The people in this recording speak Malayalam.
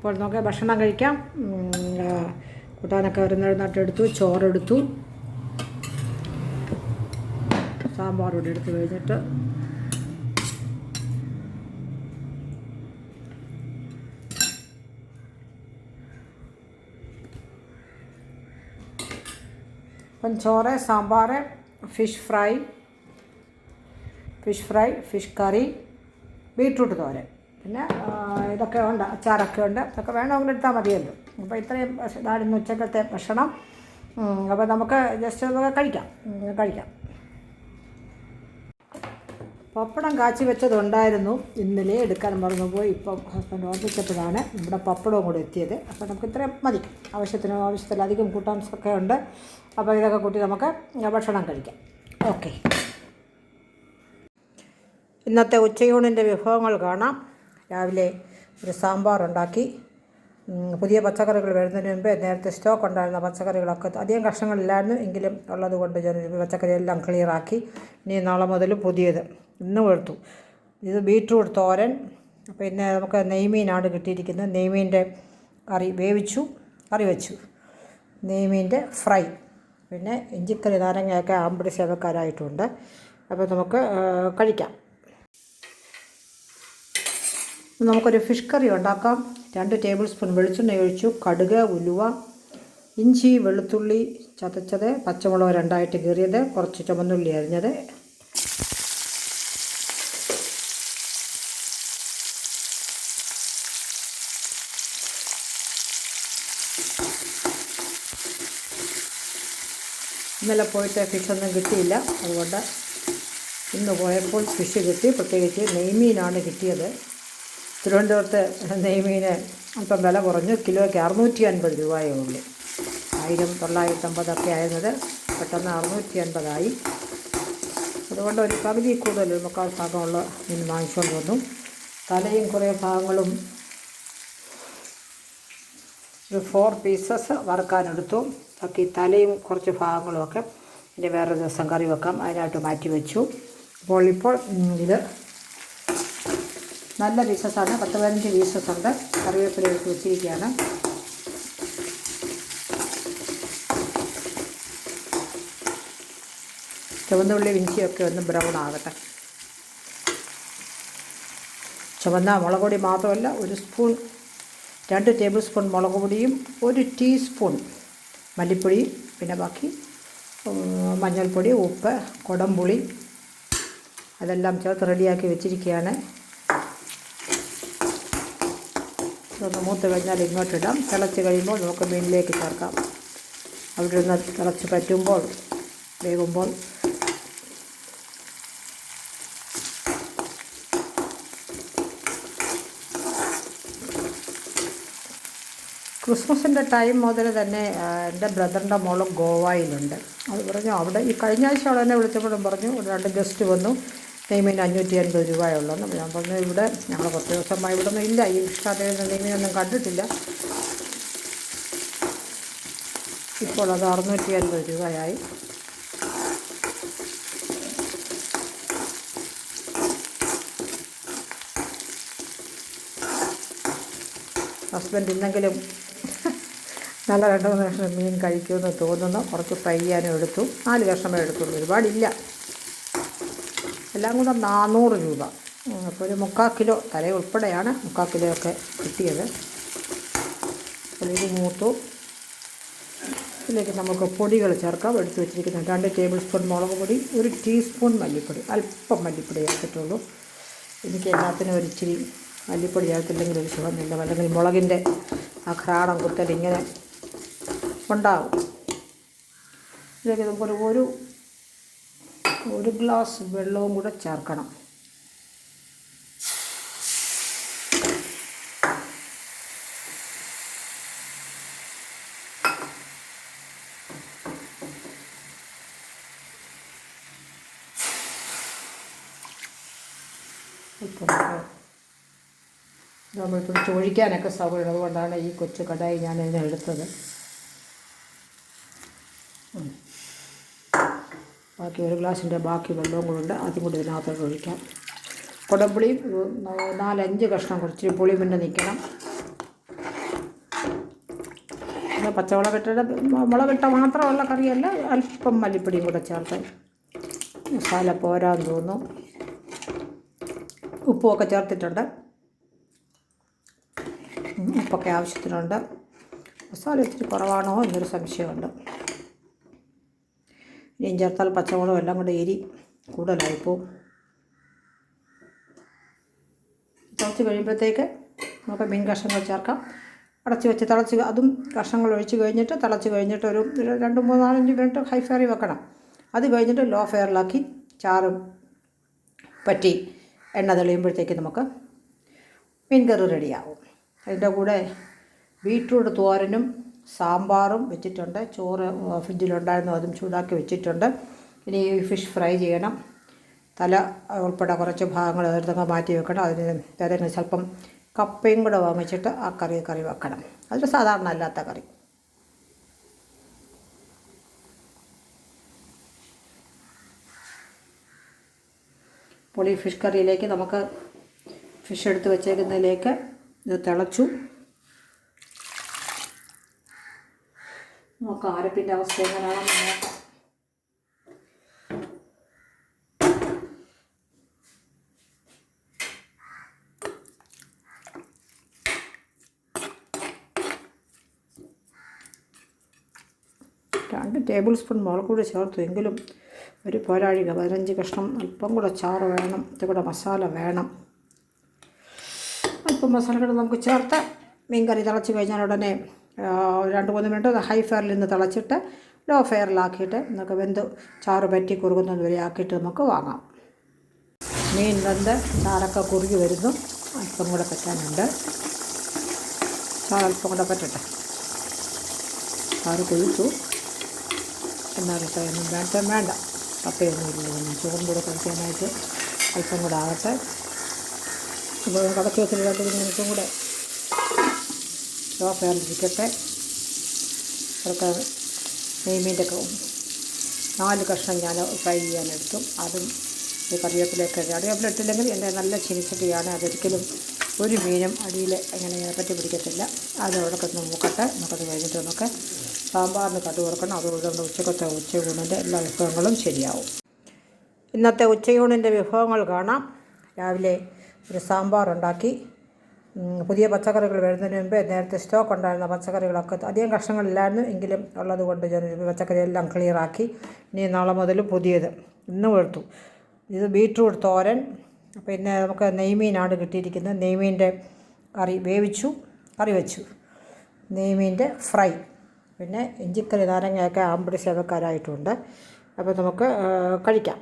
അപ്പോൾ നമുക്ക് ഭക്ഷണം കഴിക്കാം. കൂട്ടാനൊക്കെ വരുന്നിടത്ത് ചോറെടുത്തു, സാമ്പാർ കൂടി എടുത്ത് കഴിഞ്ഞിട്ട് അപ്പം ചോറ്, sambar, fish fry, fish curry, beetroot thoran, പിന്നെ ഇതൊക്കെ ഉണ്ട്, അച്ചാറൊക്കെ ഉണ്ട്. ഇതൊക്കെ വേണമെങ്കിൽ എടുത്താൽ മതിയല്ലോ. അപ്പോൾ ഇത്രയും ഇതായിരുന്നു ഉച്ചക്കത്തെ ഭക്ഷണം. അപ്പോൾ നമുക്ക് ജസ്റ്റ് അതൊക്കെ കഴിക്കാം. പപ്പടം കാച്ചി വെച്ചതുണ്ടായിരുന്നു, ഇന്നലെ എടുക്കാൻ മറന്നുപോയി. ഇപ്പം ഹസ്ബൻഡ് ഓർമ്മിച്ചപ്പോഴാണ് നമ്മുടെ പപ്പടവും കൂടെ എത്തിയത്. അപ്പോൾ നമുക്ക് ഇത്രയും മതി. ആവശ്യത്തിലധികം കൂട്ടാൻസൊക്കെ ഉണ്ട്. അപ്പോൾ ഇതൊക്കെ കൂട്ടി നമുക്ക് ഭക്ഷണം കഴിക്കാം. ഓക്കെ, ഇന്നത്തെ ഉച്ചയൂണിൻ്റെ വിഭവങ്ങൾ കാണാം. രാവിലെ ഒരു സാമ്പാറുണ്ടാക്കി. പുതിയ പച്ചക്കറികൾ വരുന്നതിന് മുമ്പേ നേരത്തെ സ്റ്റോക്ക് ഉണ്ടായിരുന്ന പച്ചക്കറികളൊക്കെ അധികം കഷ്ണങ്ങളില്ലായിരുന്നു, എങ്കിലും ഉള്ളത് കൊണ്ട് ഞാൻ പച്ചക്കറിയെല്ലാം ക്ലിയറാക്കി. ഇനി നാളെ മുതൽ പുതിയത് ഇന്നും എടുത്തു. ഇത് ബീട്രൂട്ട് തോരൻ. പിന്നെ നമുക്ക് നെയ്മീനാണ് കിട്ടിയിരിക്കുന്നത്. നെയ്മീൻ്റെ കറി വെച്ചു. നെയ്മീൻ്റെ ഫ്രൈ, പിന്നെ ഇഞ്ചിക്കറി, നാരങ്ങയൊക്കെ ആമ്പടി സേവക്കാരായിട്ടുണ്ട്. അപ്പോൾ നമുക്ക് കഴിക്കാം. നമുക്കൊരു ഫിഷ് കറി ഉണ്ടാക്കാം. 2 ടേബിൾ സ്പൂൺ വെളിച്ചെണ്ണ ഒഴിച്ചു. കടുക്, ഉലുവ, ഇഞ്ചി, വെളുത്തുള്ളി ചതച്ചത്, പച്ചമുളക് 2ആയിട്ട് കീറിയത്, കുറച്ച് ചുവന്നുള്ളി അരിഞ്ഞത്, ഇന്നലെ പോയിട്ട് ഫിഷൊന്നും കിട്ടിയില്ല, അതുകൊണ്ട് ഇന്ന് പോയപ്പോൾ ഫിഷ് കിട്ടി. പ്രത്യേകിച്ച് നെയ്മീനാണ് കിട്ടിയത്. തിരുവനന്തപുരത്ത് നെയ്മീന് അല്പം വില കുറഞ്ഞു. കിലോയ്ക്ക് 650 രൂപയേ ഉള്ളൂ. 1950 ആയിരുന്നത് പെട്ടെന്ന് 650 അതുകൊണ്ട് ഒരു പകുതി കൂടുതൽ 3/4 ഭാഗമുള്ള മീൻ വാങ്ങിച്ചുകൊണ്ട് വന്നു. തലയും കുറേ ഭാഗങ്ങളും ഒരു 4 പീസസ് വറുക്കാനെടുത്തു. ബാക്കി തലയും കുറച്ച് ഭാഗങ്ങളുമൊക്കെ ഇനി വേറെ ദിവസം കറി വെക്കാം, അതിനായിട്ട് മാറ്റി വെച്ചു. ഇപ്പോൾ ഇത് നല്ല പീസസാണ്, 10-15 പീസസ് ഉണ്ട്. കറിവേപ്പില എടുത്ത് വെച്ചിരിക്കുകയാണ്. ചുവന്നുള്ളി ഇഞ്ചിയൊക്കെ ഒന്ന് ബ്രൗൺ ആകട്ടെ. ചുവന്ന മുളക് പൊടി മാത്രമല്ല, 2 ടേബിൾ സ്പൂൺ മുളക് പൊടിയും 1 ടീസ്പൂൺ മല്ലിപ്പൊടിയും, പിന്നെ ബാക്കി മഞ്ഞൾപ്പൊടി, ഉപ്പ്, കുടംപുളി അതെല്ലാം ചേർത്ത് റെഡിയാക്കി വെച്ചിരിക്കുകയാണ്. ഇതൊന്ന് മൂത്ത് കഴിഞ്ഞാൽ ഇങ്ങോട്ടിടാം. തിളച്ച് കഴിയുമ്പോൾ നമുക്ക് മീനിലേക്ക് ചേർക്കാം. അവിടെ നിന്ന് തിളച്ച് പറ്റുമ്പോൾ വേകുമ്പോൾ ക്രിസ്മസിൻ്റെ ടൈം മുതൽ തന്നെ എൻ്റെ ബ്രദറിൻ്റെ മോളും ഗോവയിലുണ്ട്. അത് പറഞ്ഞു, അവിടെ ഈ കഴിഞ്ഞ ആഴ്ച അവിടെ തന്നെ വിളിച്ചപ്പോഴും പറഞ്ഞു 2 ഗസ്റ്റ് വന്നു, നെയ്മീന് 550 രൂപയുള്ളൂ. ഞാൻ പറഞ്ഞു, ഇവിടെ ഞങ്ങൾ 10 ദിവസമായി ഇവിടെ ഒന്നും ഇല്ല, ഈ ഇഷ്ടത്തിൽ നെയ്മീനൊന്നും കണ്ടിട്ടില്ല. ഇപ്പോൾ അത് 650 രൂപയായി. ഹസ്ബൻഡ് ഇന്നെങ്കിലും നല്ല 2-3 കഷ്ണം മീൻ കഴിക്കുമെന്ന് തോന്നുന്നു. കുറച്ച് ഫ്രൈ ചെയ്യാനും എടുത്തു. 4 കഷ്ണമേ എടുത്തുള്ളൂ, ഒരുപാടില്ല. എല്ലാം കൂടെ 400 രൂപ. അപ്പോൾ ഒരു 3/4 കിലോ തല ഉൾപ്പെടെയാണ് 3/4 കിലോ ഒക്കെ കിട്ടിയത്. അപ്പോൾ ഇത് മൂത്തു. ഇതിലേക്ക് നമുക്ക് പൊടികൾ ചേർക്കാം. എടുത്ത് വെച്ചിരിക്കുന്ന 2 ടേബിൾ സ്പൂൺ മുളക് പൊടി, 1 ടീസ്പൂൺ മല്ലിപ്പൊടി, അല്പം മല്ലിപ്പൊടി ചേർത്തിട്ടുള്ളൂ. എനിക്ക് എല്ലാത്തിനും ഒരിച്ചിരി മല്ലിപ്പൊടി ചേർത്തില്ലെങ്കിൽ ഒരു സുഖമില്ല, അല്ലെങ്കിൽ മുളകിൻ്റെ ആ ഘ്രാണം കുത്തൽ ഇങ്ങനെ ഉണ്ടാകും. ഇതിലേക്ക് നമുക്കൊരു ഒരു ഗ്ലാസ് വെള്ളവും കൂടെ ചേർക്കണം. നമ്മൾ പിടിച്ച് ഒഴിക്കാനൊക്കെ സൗകര്യം, അതുകൊണ്ടാണ് ഈ കൊച്ചു കടായി ഞാൻ ഇതിനെടുത്തത്. ബാക്കി 1 ഗ്ലാസിൻ്റെ ബാക്കി വെള്ളവും കൂടെ ഉണ്ട്, അതും കൂടി ഇതിനകത്തോട്ട് ഒഴിക്കാം. കുടംപുളിയും 4-5 കഷ്ണം കുറച്ച് പുളി പിന്നെ നിൽക്കണം. പച്ചമുളകിട്ടിട്ട് മുളകിട്ട മാത്രമുള്ള കറിയല്ല, അല്പം മല്ലിപ്പൊടിയും കൂടെ ചേർത്ത്. മസാല പോരാന്ന് തോന്നുന്നു. ഉപ്പുമൊക്കെ ചേർത്തിട്ടുണ്ട്. ഉപ്പൊക്കെ ആവശ്യത്തിനുണ്ട്. മസാല ഇച്ചിരി കുറവാണോ എന്നൊരു സംശയമുണ്ട്. ഇനിയും ചേർത്താൽ പച്ചമുളകും എല്ലാം കൂടെ എരി കൂടുതലായിപ്പോവും. തിളച്ച് കഴിയുമ്പോഴത്തേക്ക് നമുക്ക് മീൻ കഷ്ണങ്ങൾ ചേർക്കാം. അടച്ച് വെച്ച് തിളച്ച് അതും കഷ്ണങ്ങൾ ഒഴിച്ച് കഴിഞ്ഞിട്ട് തിളച്ച് കഴിഞ്ഞിട്ട് ഒരു 2, 3, 4, 5 മിനിറ്റ് ഹൈ ഫ്ലെയറിൽ വെക്കണം. അത് കഴിഞ്ഞിട്ട് ലോ ഫ്ലെയറിലാക്കി ചാറും പറ്റി എണ്ണ തെളിയുമ്പോഴത്തേക്ക് നമുക്ക് മീൻ കറി റെഡിയാവും. അതിൻ്റെ കൂടെ ബീറ്റ്റൂട്ട് തോരനും സാമ്പാറും വെച്ചിട്ടുണ്ട്. ചോറ് ഫ്രിഡ്ജിലുണ്ടായിരുന്നു, അതും ചൂടാക്കി വെച്ചിട്ടുണ്ട്. ഇനി ഫിഷ് ഫ്രൈ ചെയ്യണം. തല ഉൾപ്പെടെ കുറച്ച് ഭാഗങ്ങൾ എടുത്തൊക്കെ മാറ്റി വെക്കണം. അതിന് ഏതെങ്കിലും സ്വല്പം കപ്പയും കൂടെ വാങ്ങിച്ചിട്ട് ആ കറി വെക്കണം. അതൊരു സാധാരണ അല്ലാത്ത കറി. അപ്പോൾ ഈ ഫിഷ് കറിയിലേക്ക് നമുക്ക് ഫിഷ് എടുത്ത് വെച്ചേക്കുന്നതിലേക്ക് ഇത് തിളച്ചു. നോക്കാം അരപ്പിൻ്റെ അവസ്ഥ എങ്ങനെയാണെന്ന് നോക്കാം. രണ്ട് ടേബിൾ സ്പൂൺ മുളക് കൂടി ചേർത്തു, എങ്കിലും ഒരു പോരാഴിക 15 കഷ്ണം അല്പം കൂടെ ചാറ് വേണം. ഇത് കൂടെ മസാല വേണം. അല്പം മസാല കൂടെ നമുക്ക് ചേർത്ത് മീൻ കറി തിളച്ച് കഴിഞ്ഞാൽ ഉടനെ 2-3 മിനിറ്റ് ഹൈ ഫ്ലെയറിൽ നിന്ന് തിളച്ചിട്ട് ലോ ഫ്ലെയറിലാക്കിയിട്ട് നമുക്ക് വെന്ത് ചാറ് പറ്റി കുറുകുന്നത് വരെ ആക്കിയിട്ട് നമുക്ക് വാങ്ങാം. മീൻ വെന്ത് ചാറൊക്കെ കുറുകി വരുന്നു. അല്പം കൂടെ പറ്റാനുണ്ട്. ചാറ് അല്പം കൂടെ പറ്റട്ടെ. ചാറ് കൊഴുത്തു എന്നാലിട്ടൊന്നും വേണ്ട. കപ്പയൊന്നും ഇല്ല. ചോറും കൂടെ കഴിക്കാനായിട്ട് അല്പം കൂടെ ആകട്ടെ. അപ്പോൾ കടച്ച് വെച്ചിട്ട് 2-3 മിനിറ്റും കൂടെ ലോ ഫ്ലെയറിലിരിക്കട്ടെ. അതൊക്കെ നെയ്മീൻ്റെ 4 കഷ്ണം ഞാൻ ഫ്രൈ ചെയ്യാനെടുത്തു. അതും ഈ കറിവേപ്പിലൊക്കെ കറിവേപ്പില ഇട്ടില്ലെങ്കിൽ എൻ്റെ നല്ല ചിനിച്ചട്ടിയാണ്. അതൊരിക്കലും ഒരു മീനും അടിയിൽ അങ്ങനെ പറ്റി പിടിക്കത്തില്ല. അതോടൊക്കെ നോക്കട്ടെ. നമുക്കത് കഴിഞ്ഞിട്ട് നമുക്ക് സാമ്പാറിന് കടുക് വറുക്കണം. അതുകൊണ്ട് ഉച്ചയൂണിൻ്റെ എല്ലാ വിഭവങ്ങളും ശരിയാവും. ഇന്നത്തെ ഉച്ചയൂണിൻ്റെ വിഭവങ്ങൾ കാണാം. രാവിലെ ഒരു സാമ്പാറുണ്ടാക്കി. പുതിയ പച്ചക്കറികൾ വരുന്നതിന് മുമ്പേ നേരത്തെ സ്റ്റോക്ക് ഉണ്ടായിരുന്ന പച്ചക്കറികളൊക്കെ അധികം കഷ്ണങ്ങളില്ലായിരുന്നു, എങ്കിലും ഉള്ളത് കൊണ്ട് പച്ചക്കറി എല്ലാം ക്ലിയറാക്കി. ഇനി നാളെ മുതൽ പുതിയത് ഇന്നും എടുത്തു. ഇത് ബീറ്റ്റൂട്ട് തോരൻ. പിന്നെ നമുക്ക് നെയ്മീനാണ് കിട്ടിയിരിക്കുന്നത്. നെയ്മീൻ്റെ കറി കറി വെച്ചു. നെയ്മീൻ്റെ ഫ്രൈ. പിന്നെ ഇഞ്ചിക്കറി നാരങ്ങയൊക്കെ ആമ്പടി സേവക്കാരായിട്ടുണ്ട്. അപ്പോൾ നമുക്ക് കഴിക്കാം.